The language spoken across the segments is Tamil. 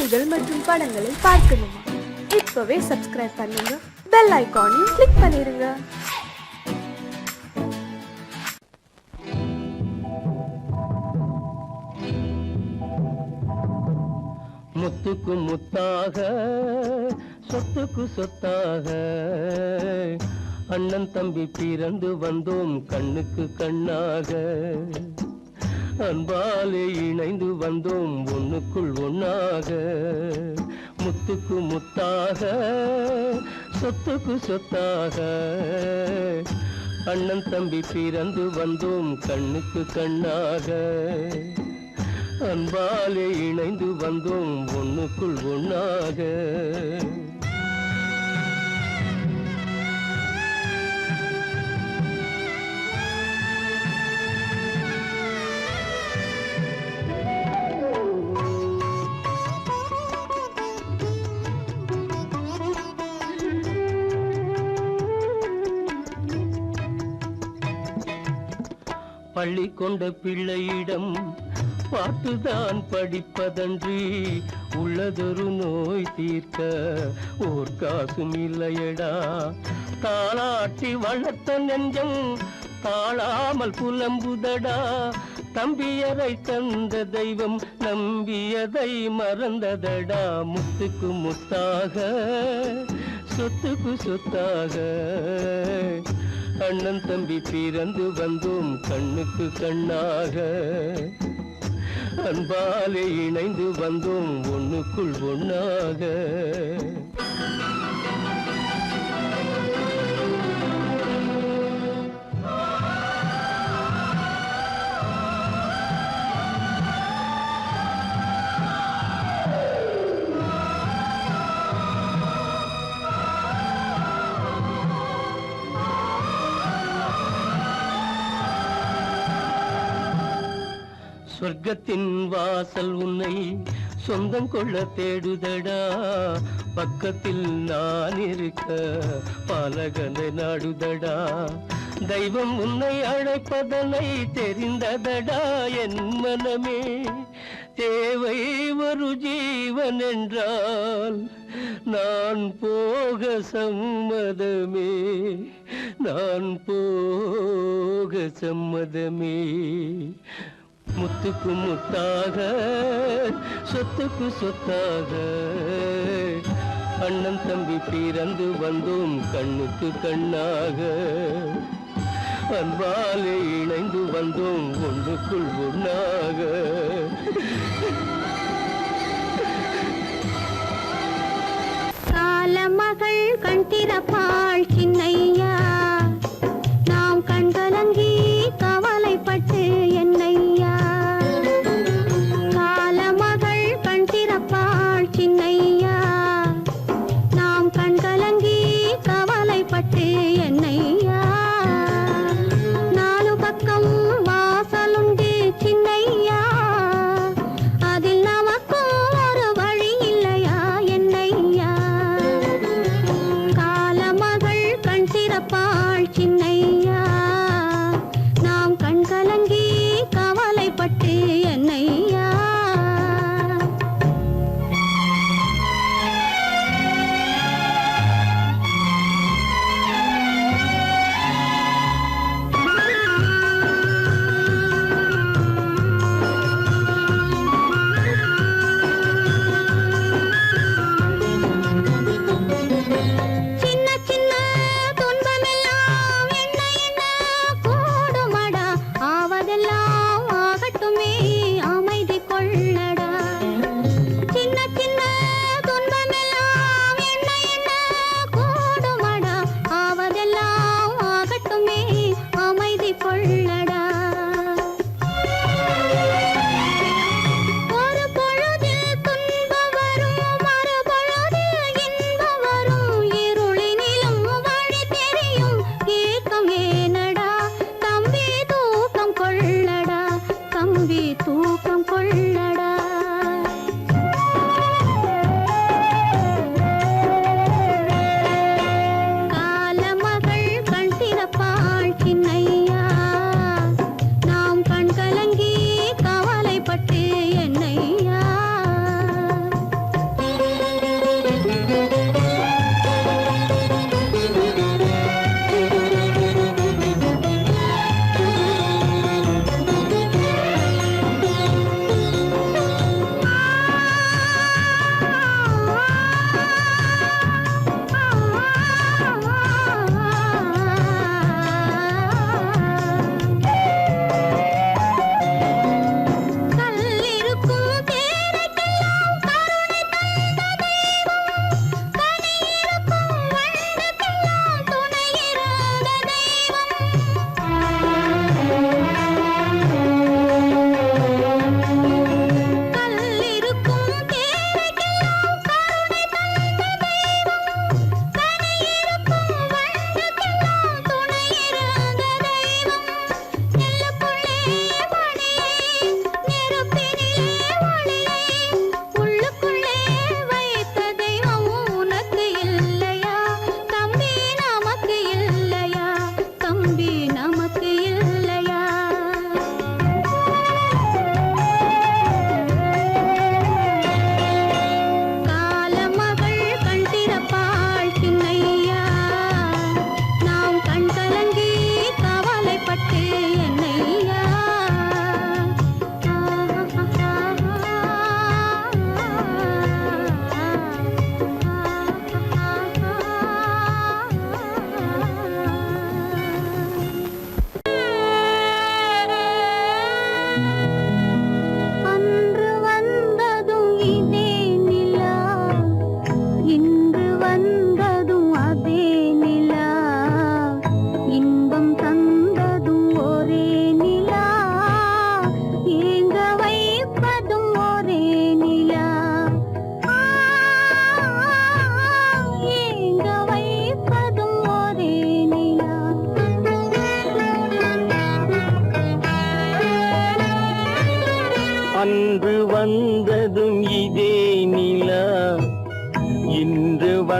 செய்திகள் மற்றும் படங்களை பார்க்கணுமா? இப்பவே சப்ஸ்கிரைப் பண்ணுங்க, பெல் ஐகானையும் கிளிக் பண்ணிருங்க. முத்துக்கு முத்தாக சொத்துக்கு சொத்தாக அண்ணன் தம்பி பிறந்து வந்தோம் கண்ணுக்கு கண்ணாக. அன்பாலே இணைந்து வந்தோம் ஒண்ணுக்குள் ஒண்ணாக. முத்துக்கு முத்தாக சொத்துக்கு சொத்தாக அண்ணன் தம்பி பிறந்து வந்தோம் கண்ணுக்கு கண்ணாக. அன்பாலே இணைந்து வந்தோம் ஒண்ணுக்குள் ஒண்ணாக. பள்ளி கொண்ட பிள்ளையிடம் பாட்டுதான் படிப்பதன்றி உள்ளதொரு நோய் தீர்க்க ஓர் காசும் இல்லையடா. தாளாட்டி வளர்த்த நெஞ்சம் தாழாமல் புலம்புதடா. தம்பியரை தந்த தெய்வம் நம்பியதை மறந்ததடா. முத்துக்கு முத்தாக சொத்துக்கு சொத்தாக அண்ணன் தம்பி பிறந்து வந்தோம் கண்ணுக்கு கண்ணாக. அன்பாலே இணைந்து வந்தோம் ஒண்ணுக்குள் ஒண்ணாக. சொர்க்கத்தின் வாசல் உன்னை சொந்தம் கொள்ள தேடுதடா. பக்கத்தில் நான் இருக்க பாலகனை நாடுதடா. தெய்வம் உன்னை அழைப்பதனை தெரிந்ததடா என் மனமே. தேவை ஒரு ஜீவன் என்றால் நான் போக சம்மதமே. நான் போக சம்மதமே. முத்துக்கு முத்தாக சொத்துக்கு சொத்தாக அண்ணன் தம்பி பிறந்து வந்தோம் கண்ணுக்கு கண்ணாக. அன்பாலே இணைந்து வந்தோம் ஒன்றுக்குள் ஒண்ணாக. காலமகள் கண் திறப்பாள் சின்னையா, நாம் கண்கலங்கி கவலைப்பட்டு என்னையா. காலமகள் கண் திறப்பாள் சின்னையா, நாம் கண்கலங்கி கவலைப்பட்டு என்னையா. நாலு பக்கம் வாசலுண்டு சின்னையா, அதில் நமக்கும் ஒரு வழி இல்லையா என்னையா. காலமகள் கண் திறப்பாள்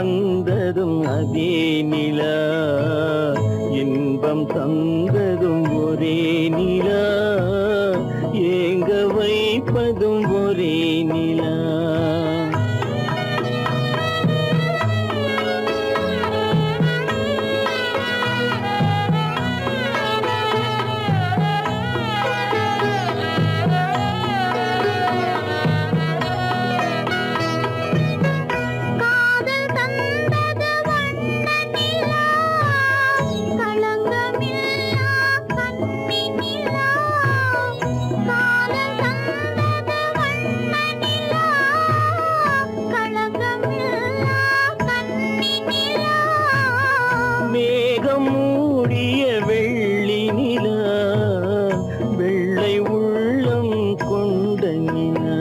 வந்ததும் அதே நிலா, இன்பம் தந்ததும் ஒரே நிலா, ஏங்க வைப்பதும் ஒரே நிலா. காதல் தந்தது வண்ண நிலா, களங்கமில்லா கன்னி நிலா. காதல் தந்தது வண்ண நிலா, களங்கமில்லா கன்னி நிலா. மேகம் மூடிய வெள்ளி நிலா, வெள்ளை உள்ளம் கொண்ட நிலா,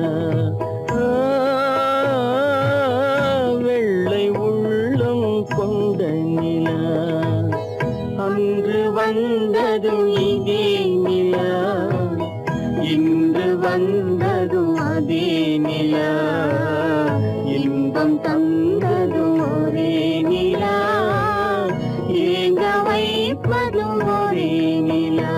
வெள்ளை உள்ளம் கொண்ட நிலா. அன்று வந்ததும் இதே நிலா, இன்று வந்ததும் அதே நிலா, இன்பம் தந்ததும் ஒரே நிலா, ஏங்க வைப்பதும் ஒரே நிலா.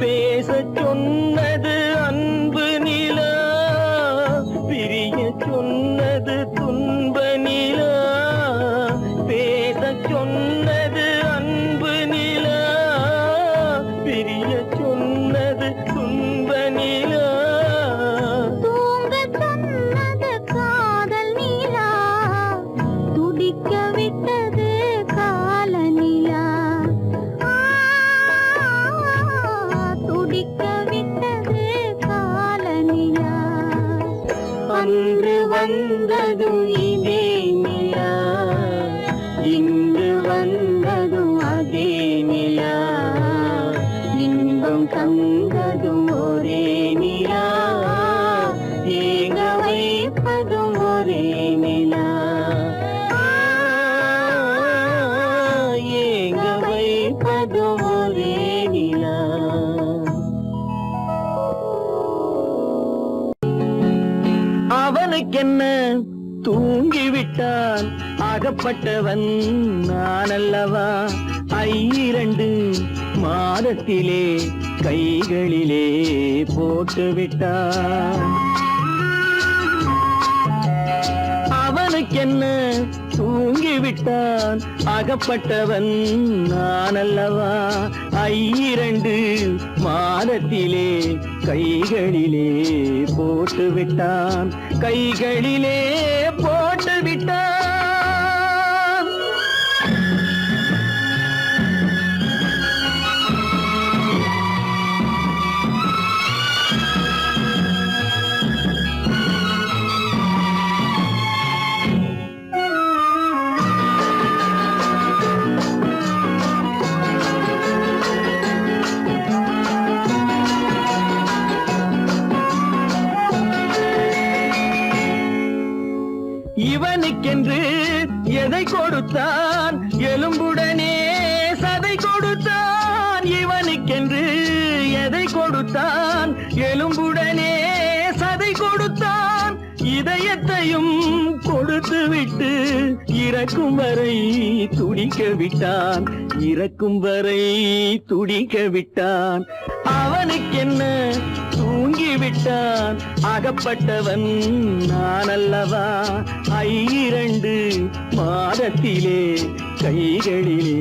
பேசச் சொன்னது அன்பு நிலா, பிரியச் சொன்னது துன்ப நிலா. பேசச் சொன்னது அன்பு நிலா, பிரியச் சொன்னது துன்ப நிலா. தூங்கச் சொன்னது காதல் நிலா, துடிக்க விட்டது கால நிலா. துடிக்க விட்டது கால நிலா. அன்று வந்ததும் இதே நிலா, இன்று வந்ததும் அதே நிலா, இன்பம் தந்ததும் ஒரே நிலா, ஏங்க வைப்பதும் ஒரே நிலா, ஏங்க வைப்பதும் ஒரே நிலா. அவனுக்கென்ன தூங்கிவிட்டான், அகப்பட்டவன் நான் அல்லவா. 2 மாதத்திலே கைகளிலே போட்டுவிட்டான். அவனுக்கென்ன தூங்கிவிட்டான், அகப்பட்டவன் நான் அல்லவா. 2 மாதத்திலே கைகளிலே போட்டுவிட்டான், கைகளிலே போட்டுவிட்டான். இவனுக்கென்று எதை கொடுத்தான், எலும்புடனே சதை கொடுத்தான். இவனுக்கென்று எதை கொடுத்தான், எலும்புடனே சதை கொடுத்தான். இதயத்தையும் கொடுத்து விட்டு இறக்கும் வரை துடிக்க விட்டான், இறக்கும் வரை துடிக்க விட்டான். அவனுக்கென்ன தூங்கிவிட்டான், அகப்பட்டவன் நான் அல்லவா. 2 மாதத்திலே கைகளிலே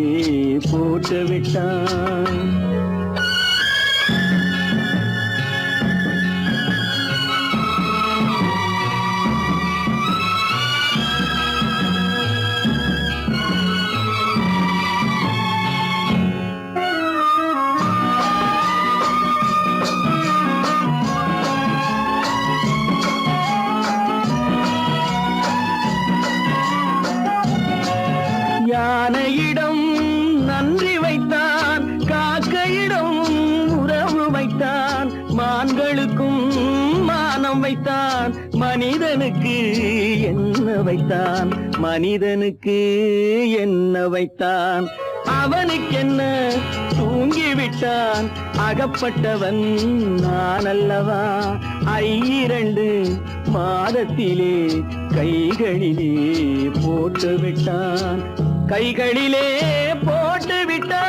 போட்டுவிட்டான். யானையிடம் நன்றி வைத்தான், காக்கையிடம் வானம் வைத்தான் மனிதனுக்கு என்ன வைத்தான், மனிதனுக்கு என்ன வைத்தான். அவனுக்கென்ன தூங்கிவிட்டான், அகப்பட்டவன் நான் அல்லவா. 2 மாதத்திலே கைகளிலே போட்டு விட்டான், கைகளிலே போட்டு விட்டான்.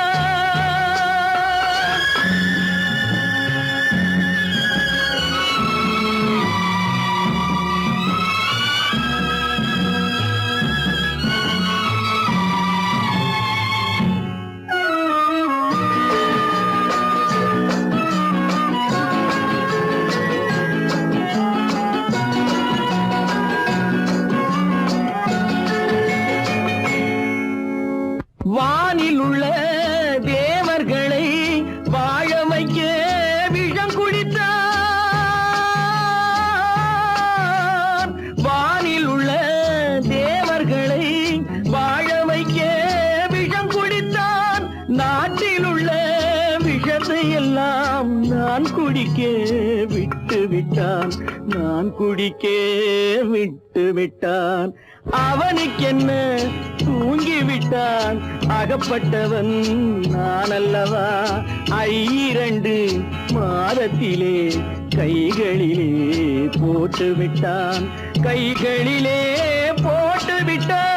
வானில் உள்ள தேவர்களை வாழ வைக்க விஷம் குடித்தான். வானில் உள்ள தேவர்களை வாழ வைக்க விஷம் குடித்தான். நாட்டில் உள்ள விஷத்தை எல்லாம் நான் குடிக்க விட்டு விட்டான், நான் குடிக்க விட்டு விட்டான். அவனுக்கென்ன தூங்கிவிட்டான், அகப்பட்டவன் நான் அல்லவா. 2 மாதத்திலே கைகளிலே போட்டு விட்டான், கைகளிலே போட்டு விட்டான்.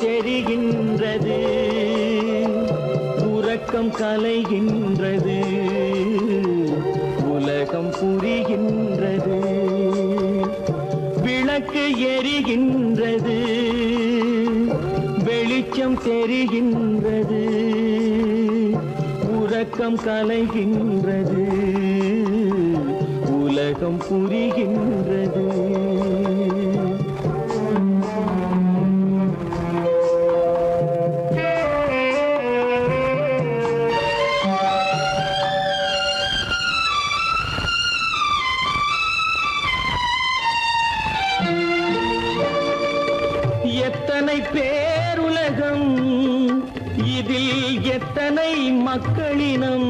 தெரிகின்றது, உறக்கம் கலைகின்றது, உலகம் புரிகின்றது. விளக்கு எரிகின்றது, வெளிச்சம் தெரிகின்றது, உறக்கம் கலைகின்றது, உலகம் புரிகின்றது. எத்தனை பேருலகம், இதில் எத்தனை மக்களினம்.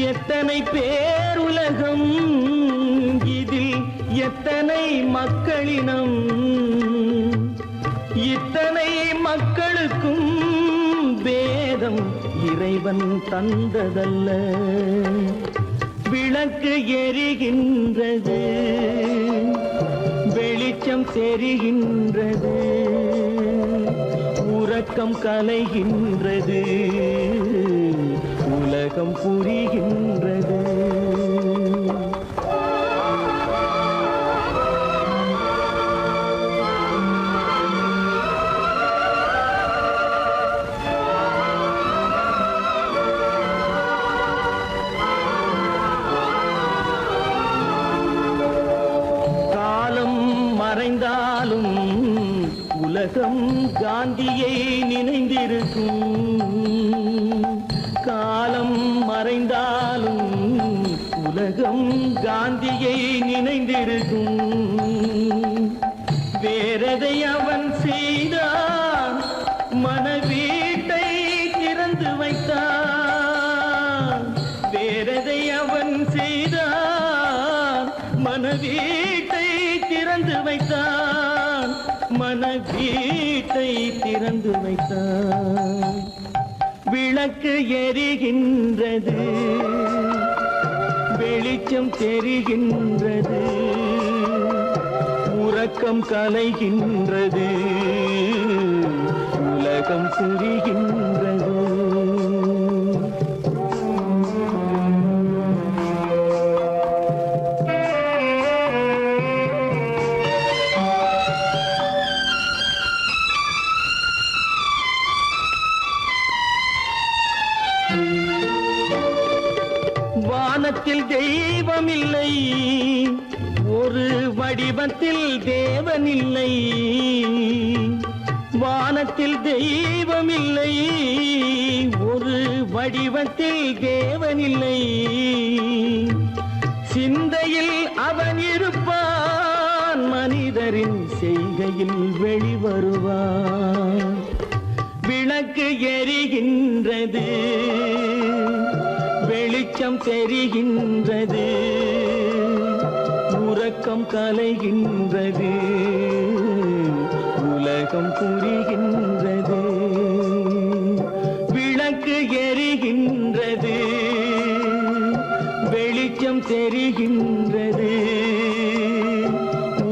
எத்தனை பேருலகம், இதில் எத்தனை மக்களினம். இத்தனை மக்களுக்கும் வேதம் இறைவன் தந்ததல்ல. விளக்கு எரிகின்றது, வெளிச்சம் தெரிகின்றது, உறக்கம் கலைகின்றது, உலகம் புரிகின்றது. மறைந்தாலும் உலகம் காந்தியை நினைந்திருக்கும். காலம் மறைந்தாலும் உலகம் காந்தியை நினைந்திருக்கும். வேறதை அவன் செய்தான், மனவீட்டை திறந்து வைத்தான். வேறதை அவன் செய்தான், மனவீட்டை திறந்து வைத்தான், மனவீட்டை திறந்து வைத்தான். விளக்கு எரிகின்றது, வெளிச்சம் தெரிகின்றது, உறக்கம் கலைகின்றது, உலகம் புரிகின்றது. வானத்தில் தெய்வம் இல்லை, ஒரு வடிவத்தில் தேவன் இல்லை. வானத்தில் தெய்வம் இல்லை, ஒரு வடிவத்தில் தேவன் இல்லை. சிந்தையில் அவன் இருப்பான், மனிதரின் செய்கையில் வெளிவருவான். விளக்கு எரிகின்றது, வெளிச்சம் தெரிகின்றது, உறக்கம் கலைகின்றது, உலகம் புரிகின்றது. விளக்கு எரிகின்றது, வெளிச்சம் தெரிகின்றது,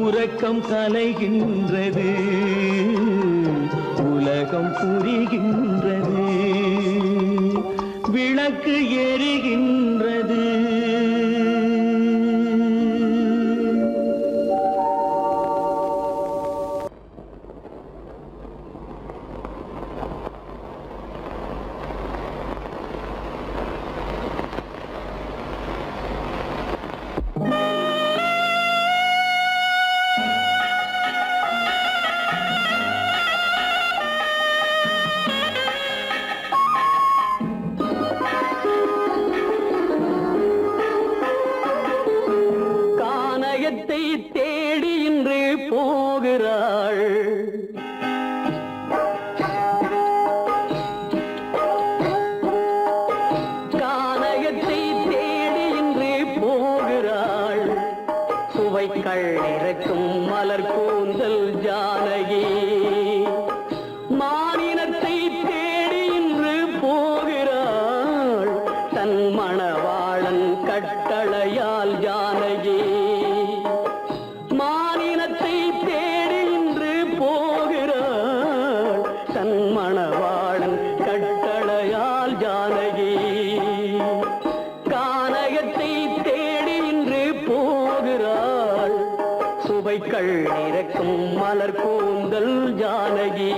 உறக்கம் கலைகின்றது, உலகம் புரிகின்றது. விளக்கு எரிகின்றது. தேடி இன்று போகிறாள், கானகத்தை தேடி இன்று போகிறாள். சுவைக்கள் இறக்கும் மலர் கூந்தல் ஜானகி, மானினத்தை தேடி இன்று போகிறாள். தன் மணவாளன் கட்டளையால் ஜானகி, மானினத்தை தேடி இன்று போகிறாள். தன் மணவாளன் கட்டளையால் ஜானகி, கானகத்தை தேடி இன்று போகிறாள். சுவைக்கள் இறக்கும் மலர் கூந்தல் ஜானகி.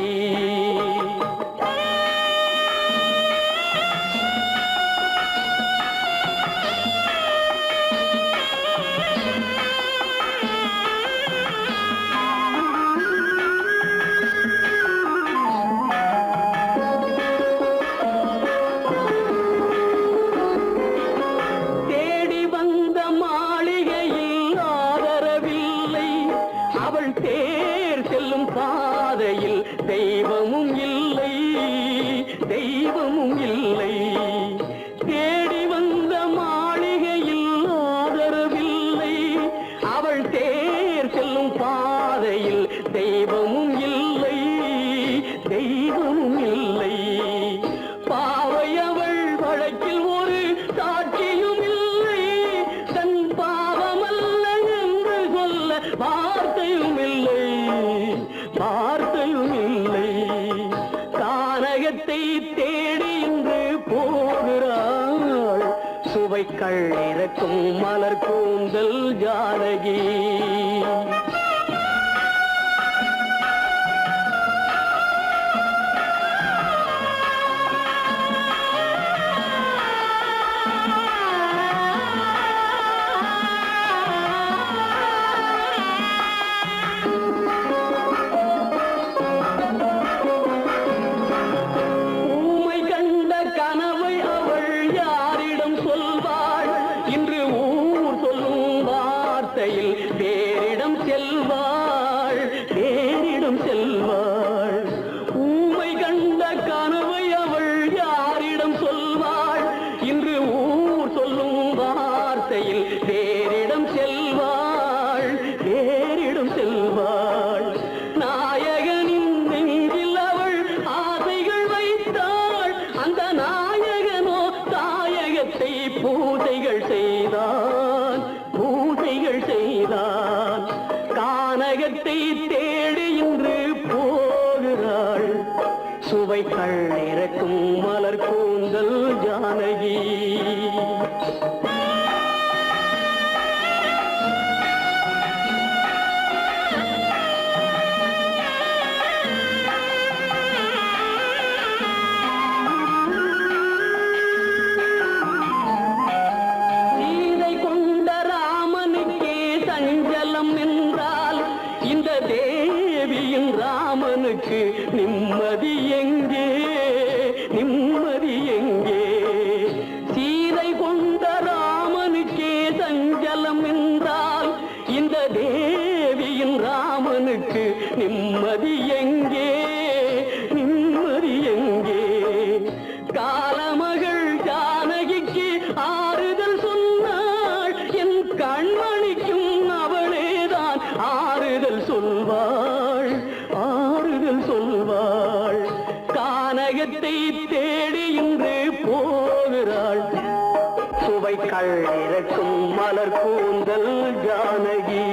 தேர் செல்லும் பாதையில் தெய்வமும் இல்லை, தெய்வமும் இல்லை. தேடி வந்த மாளிகையில் ஆதரவில்லை, அவள் தேர் செல்லும் பாதையில் தெய்வமும் இல்லை, தெய்வமும் இல்லை. பாவை அவள் வழக்கில் ஒரு சாட்சியும் இல்லை, தன் பாவமல்ல என்று சொல்ல வார்த்தையும் இல்லை, வார்த்தையும் இல்லை. கானகத்தை தேடி இன்று போகிறாள். சுவைக்கள் இறக்கும் மலர் கூந்தல் ஜானகி. பேரிடம் செல்வாள், பேரிடம் செல்வாள். ஊமை கண்ட கனவை அவள் யாரிடம் சொல்வாள்? இன்று ஊர் சொல்லும் வார்த்தையில் பேரிடம் செல்வாள், பேரிடம் செல்வாள். நாயகனின் நெஞ்சில் அவள் ஆசைகள் வைத்தாள், அந்த நாயகனோ தாயகத்தை பூஜைகள் செய்தான், பூஜைகள் செய்தான். கானகத்தை தேடி இன்று போகிறாள். சுவைக்கள் இறக்கும் மலர் கூந்தல் ஜானகி. ராமனுக்கு நிம்மதி எங்கே, நிம்மதி எங்கே? சீதை கொண்ட ராமனுக்கே சஞ்சலம் என்றால் இந்த தேவியின் ராமனுக்கு நிம்மதி எங்கே, நிம்மதி எங்கே? காலமகள் ஜானகிக்கு ஆறுதல் சொன்னாள், என் கண்மணிக்கும் அவளேதான் ஆறுதல் சொல்வாள், ஆறுதல் சொல்வாள். கானகத்தை தேடி இன்று போகிறாள், சுவைக்கள் இறக்கும் மலர் கூந்தல் ஜானகி.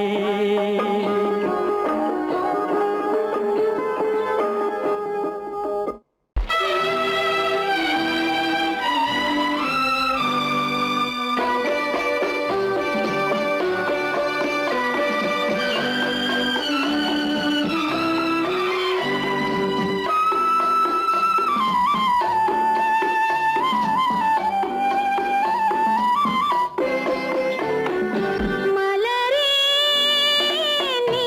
மலரே நீ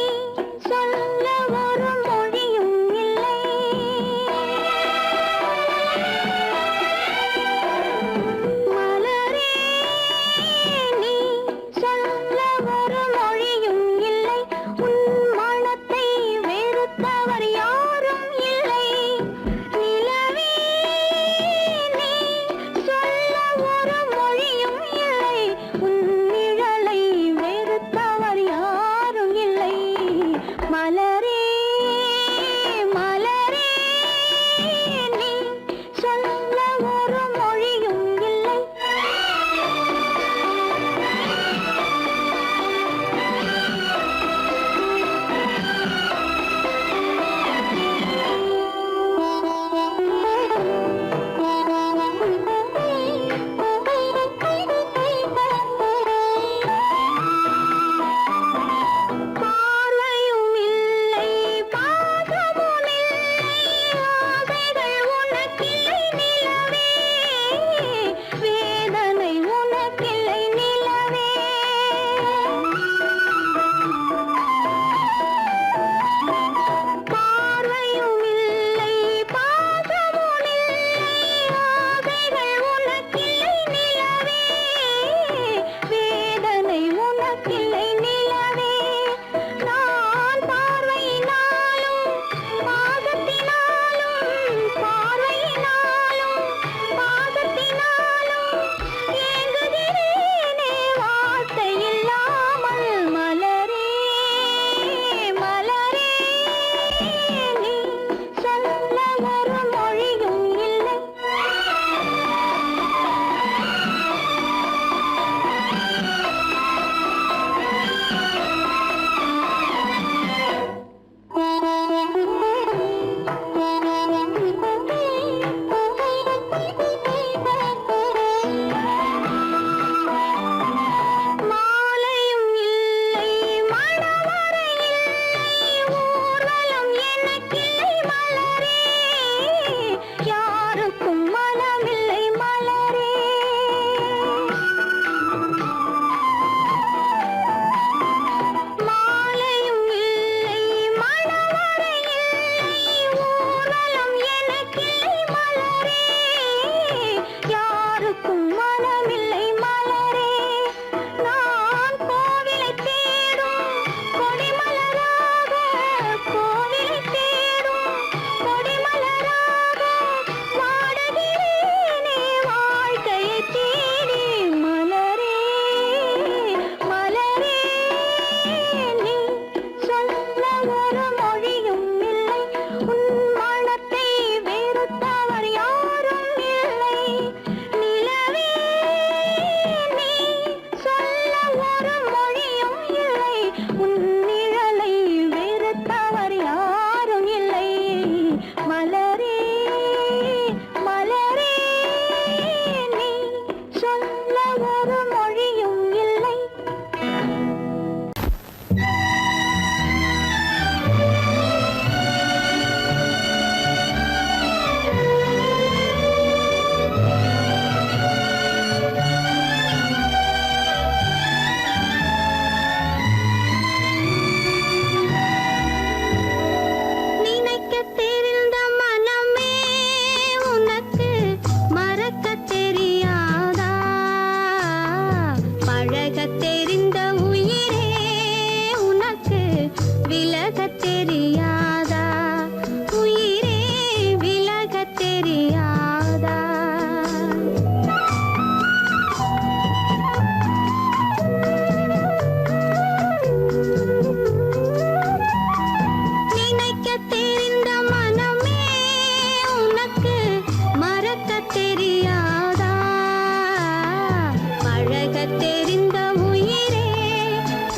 பழகத் தெரிந்த உயிரே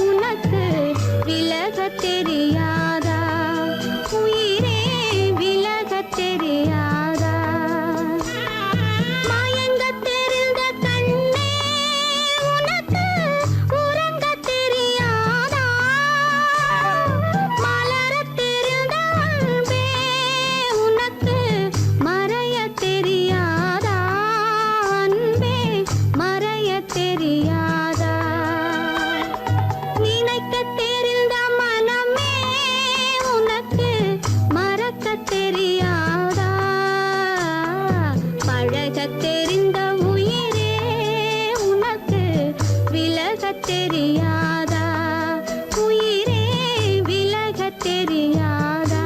உனக்கு விலகத் தெரியாதா உயிரே விலகத் தெரியாதா மயங்கத் தெரிந்த கண்ணே உனக்கு உறங்கத் தெரியாதா மலரத் தெரிந்த அன்பே உனக்கு மறையத் தெரியாதா அன்பே மறையத் தெரியாதா நினைக்கத் தெரிந்த மனமே உனக்கு மறக்கத் தெரியாதா பழகத் தெரிந்த உயிரே உனக்கு விலகத் தெரியாதா உயிரே விலகத் தெரியாதா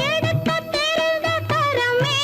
எடுக்கத் தெரிந்த கரமே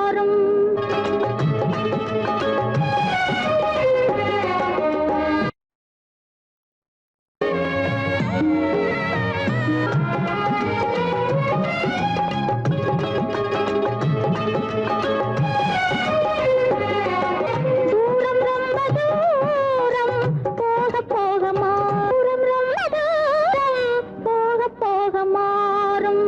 மாறும். தூரம் ரொம்ப தூரம் போக போக மாறும். ரொம்ப தூரம் போக போக மாறும்.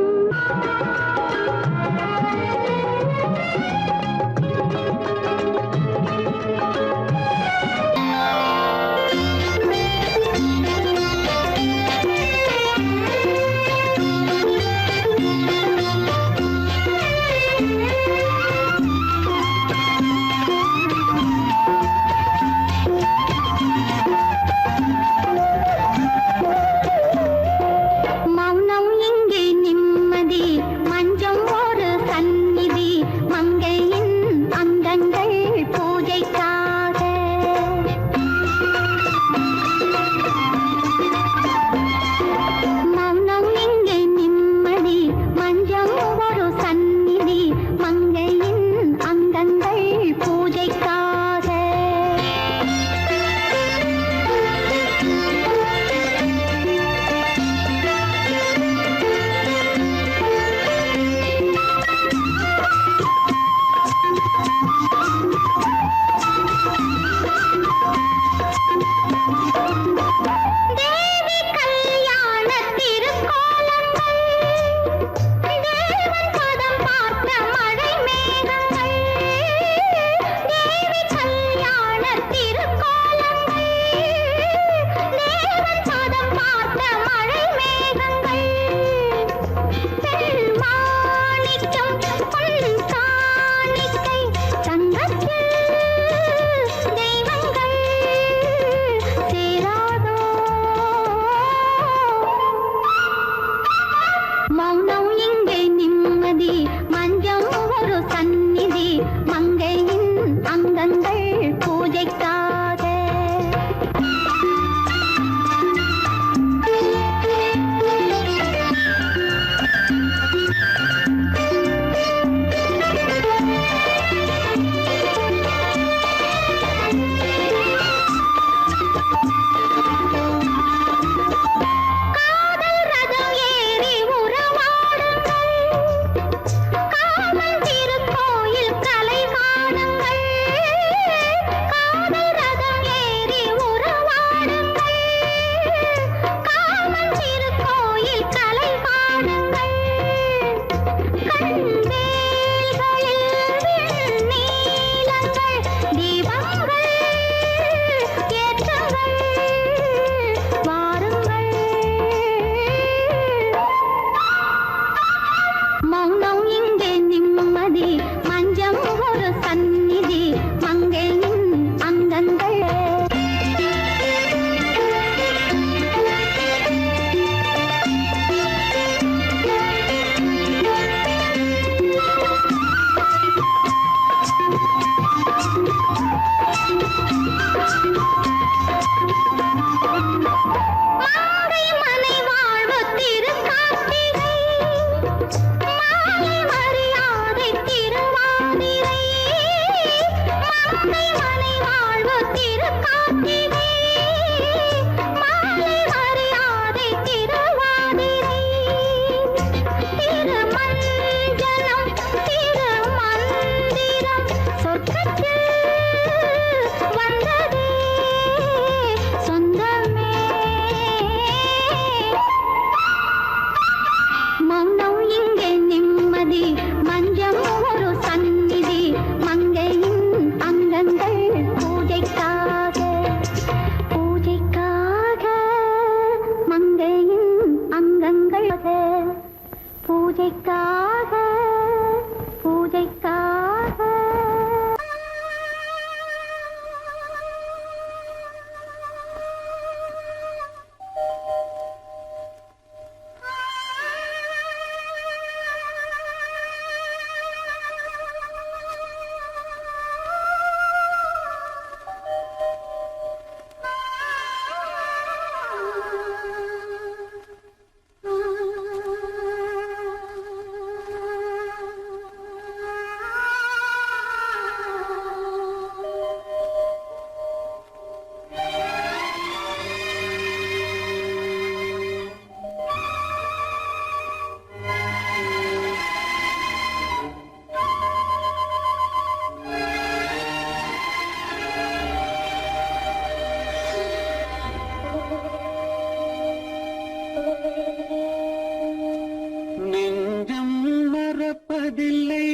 மறக்கவில்லை.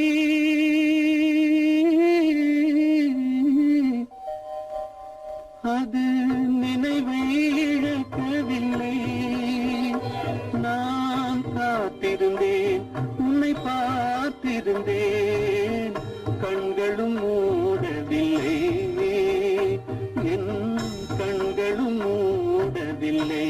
அது நினைவை இழக்கவில்லை. நான் காத்திருந்தேன், உன்னை பார்த்திருந்தேன், கண்களும் மூடவில்லை, என் கண்களும் மூடவில்லை.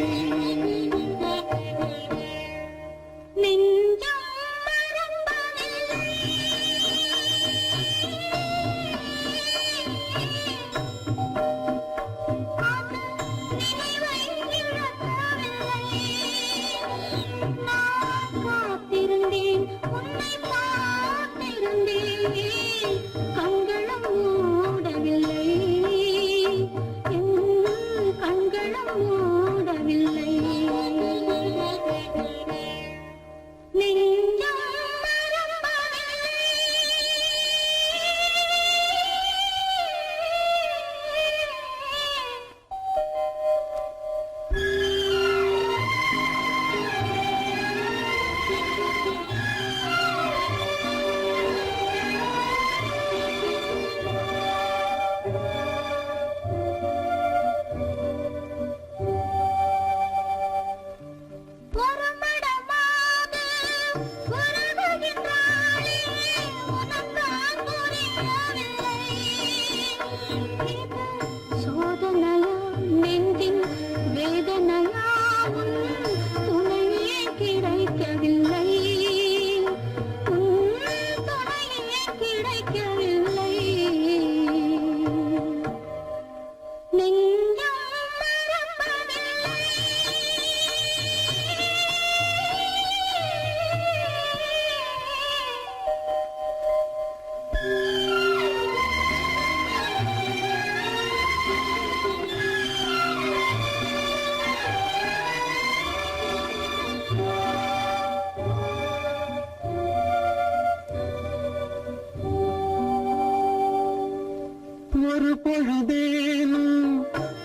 ஒரு பொழுதேனும்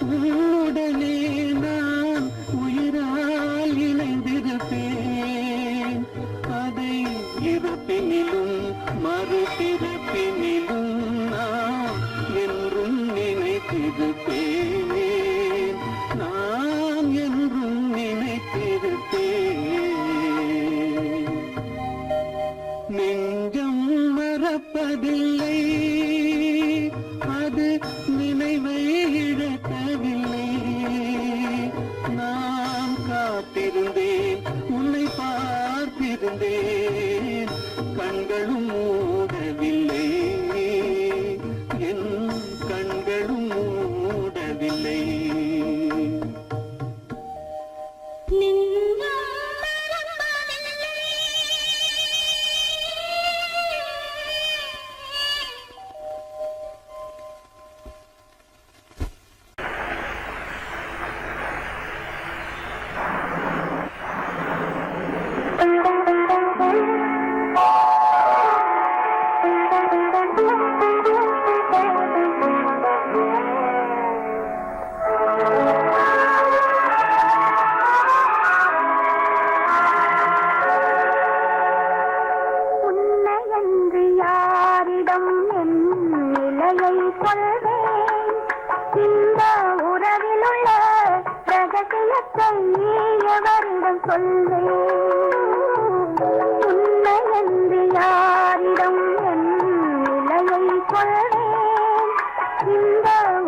உன்னுடனே நான் உயிரால் இணைந்திருப்பேன். அதை இருப்பினிலும் மறுபிறப்பினிலும் நான் என்றும் நினைத்திருப்பேன். நான் என்றும் நினைத்திருப்பேன். நெஞ்சம் மறப்பதில்லை, அது நினைவை இழக்கவில்லை. நான் காத்திருந்தேன், உன்னை பார்த்திருந்தேன், கண்களும் மூடவில்லை, என் கண்களும் மூடவில்லை. இந்த உறவிலுள்ள ரகசியத்தை எவரிடம் சொல்வேன்? உண்மை என்று யாரிடம் என் நிலையை கொள்வேன்? இந்த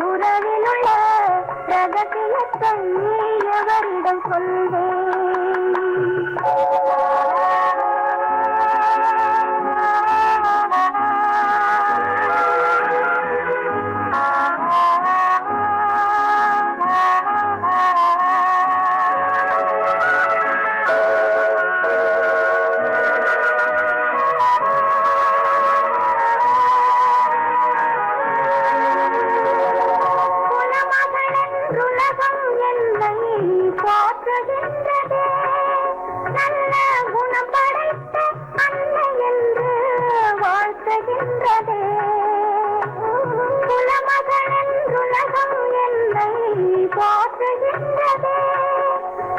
உறவிலுள்ள ரகசியத்தை எவரிடம் சொல்வேன்?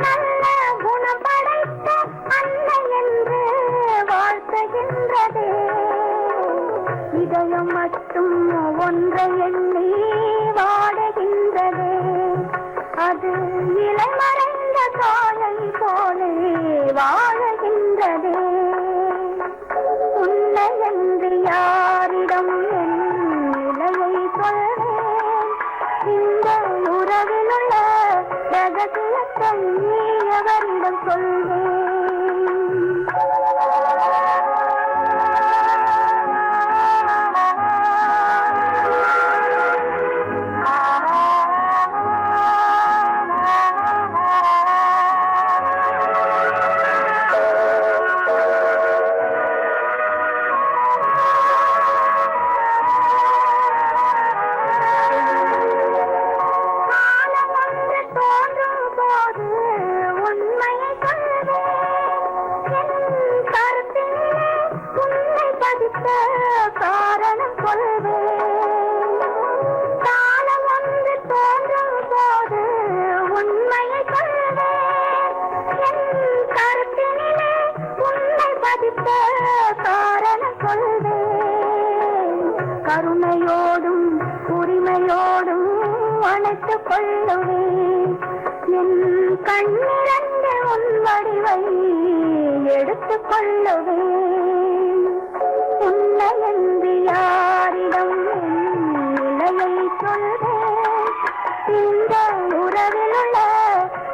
நல்ல குணம் படைத்த அன்னை என்று வாழ்த்துகின்றதே. இதயம் மட்டும் ஒன்றை எண்ணி வாடுகின்றதே, அது இலை மறைந்த காலை போலே வாழுகின்றதே. உன்னை என்று யாரிடம் என் நிலையை சொல்வேன், இந்த உறவில் உள்ள ரகசியத்தை எவரிடம் சொல்வேன். காரணம் சொல்வேன், காலம் வந்து தோன்றும் போது உண்மையை சொல்வேன். என் கருத்தினிலே உன்னை பதித்த காரணம் சொல்வேன். கருணையோடும் உரிமையோடும் அணைத்துக் கொள்ளுவேன். என் கண்ணிரண்டு உன் வடிவை எடுத்துக் கொள்ளுவேன். உன்னை என்று யாரிடம் நிலையை சொல்வேன், இந்த உறவில் உள்ள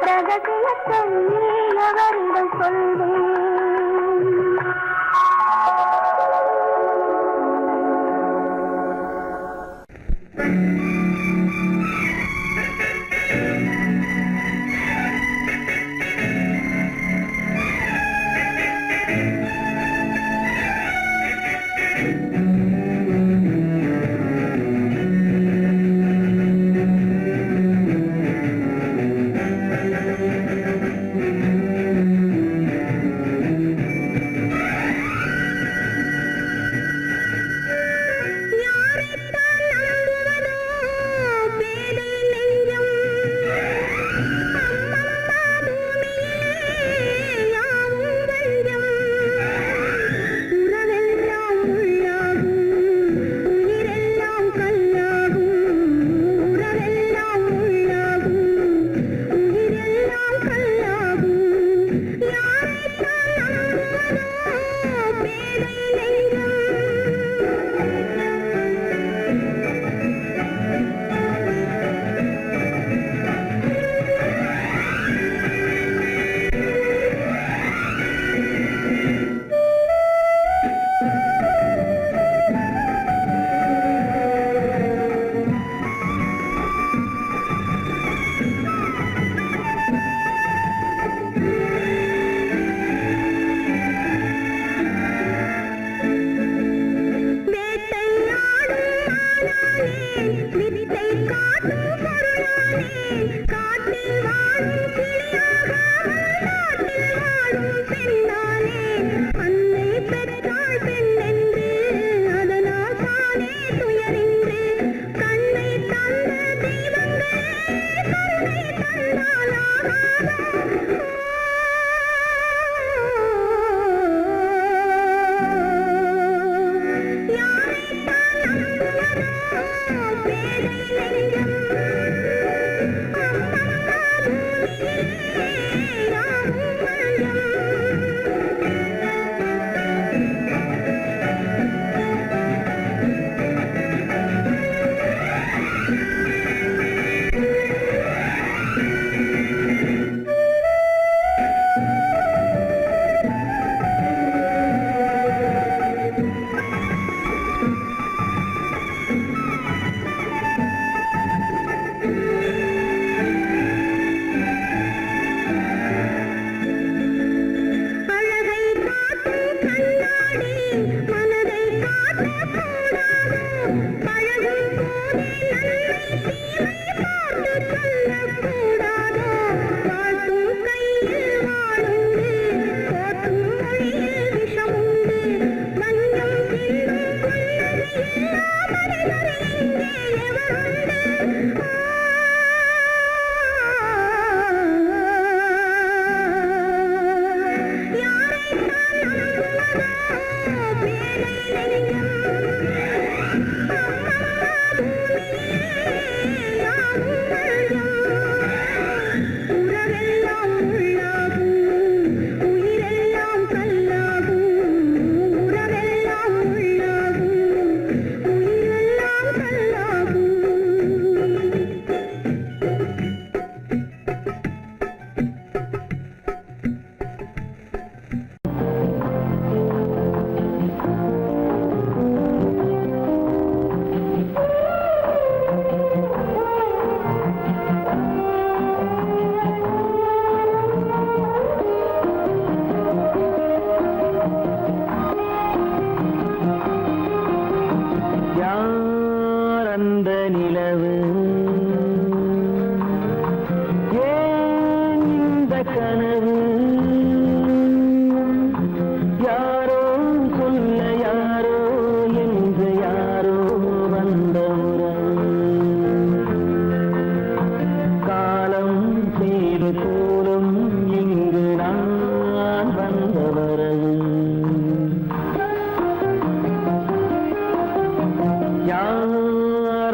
ரகசியத்தை எவரிடம் சொல்வேன்.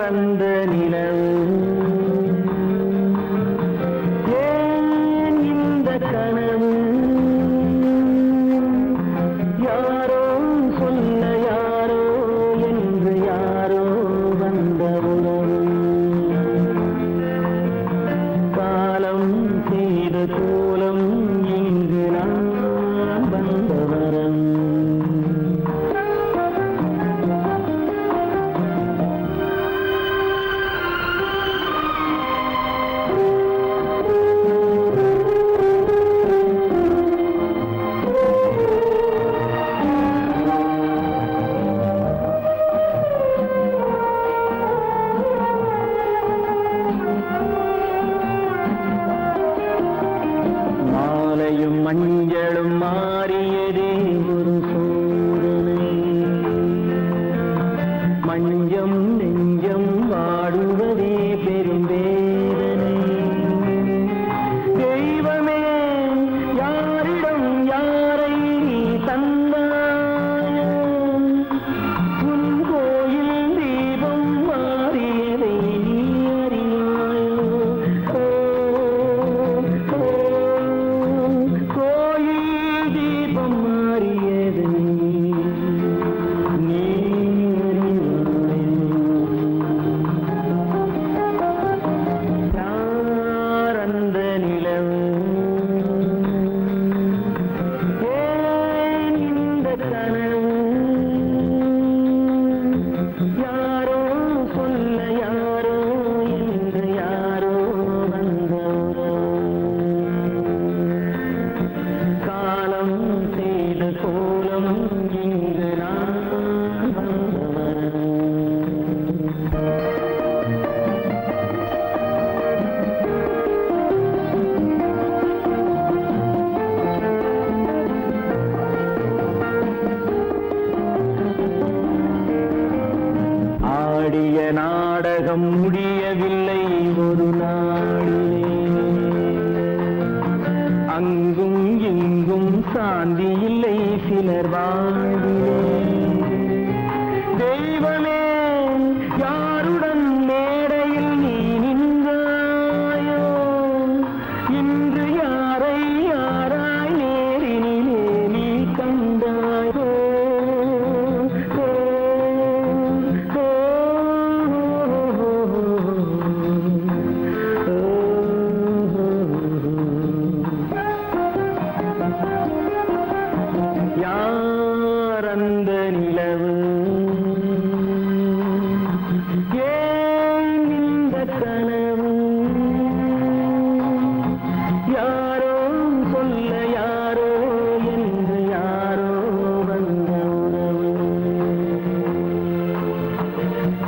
அந்த நிலவு ஏன் இந்த கனவு யாரோ சொல்ல யாரோ என்று யாரோ வந்த உறவு காலம் செய்த கோலம் இங்கு நான் வந்த வரம் மாலையும் மஞ்சளும் மாறியதே ஒரு சோதனை மஞ்சம் நெஞ்சம் வாடுவதே பெரும் வேதனை தெய்வமே யாரிடம் யாரை நீ தந்தாயோ உன் கோயில் தீபம் மாறியதை நீ அறியாயோ கோயில் தீபம் மாறியதை நீ யார் அந்த நிலவு ஏன் இந்த கனவு யாரோ சொல்ல யாரோ என்று யாரோ வந்த காலம் செய்த கோலம் இங்கு நான் வந்தவன் ஆடிய நாடகம் முடியவில்லை ஒரு நாளிலே அங்கும் இங்கும் சாந்தி இல்லை சிலர் வாழ்விலே தெய்வமே யாருடன் மேடையில் நீ நின்றாயோ இன்று யாரை யாராய் நேரினிலே நீ கண்டாயோ யார் அந்த நிலவு ஏன் இந்த கனவு யாரோ சொல்ல யாரோ என்று யாரோ வந்த உறவு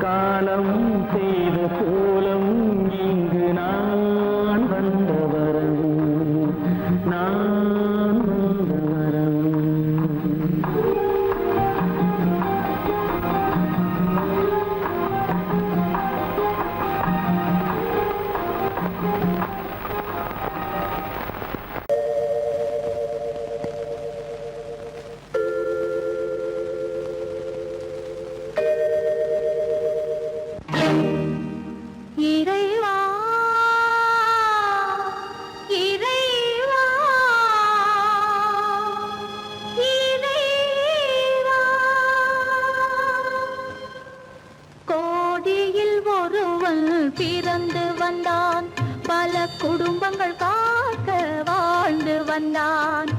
காலம் செய்த கோலம் இங்கு நான் வந்த வரவு நான் வந்த வரவு இறைவா இறைவா இறைவா கோடியில் ஒருவன் பிறந்து வந்தான் பல குடும்பங்கள் காக்க வாழ்ந்து வந்தான்